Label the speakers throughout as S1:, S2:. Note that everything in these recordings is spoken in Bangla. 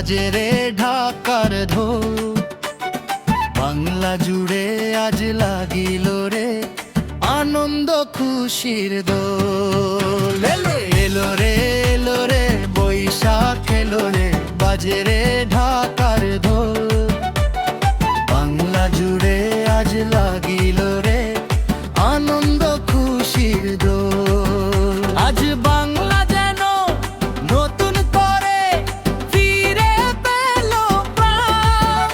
S1: বাজে রে ঢাকার ঢোল। বাংলা জুড়ে আজ লাগিল রে আনন্দ খুশির দোল। এলো এলো রে এলো রে বৈশাখ এলো রে বাজে রে ঢাকার ঢোল। বাংলা জুড়ে আজ লাগিল রে আনন্দ খুশির দোল। আজ বাংলা যেন নতুন করে ফিরে পেল প্রাণ।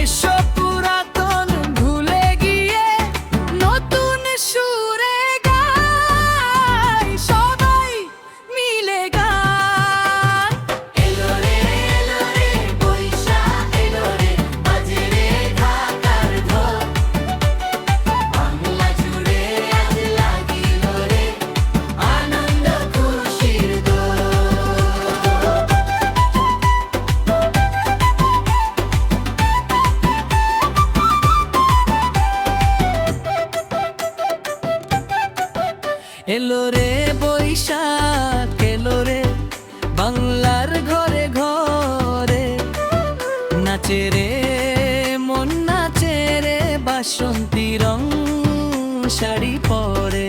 S1: এসব পুরাতন ভুলে গিয়ে নতুন সুরে গাই সবাই মিলে গান।
S2: এলো রে বৈশাখ এলো রে বাজে রে ঢাকার ঢোল। বাংলা জুড়ে আজ লাগিল রে আনন্দ খুশির দোল।
S3: এলো রে বৈশাখ এলো রে বাংলার ঘরে ঘরে। নাচে রে মন নাচে রে বাসন্তী রং শাড়ি পরে।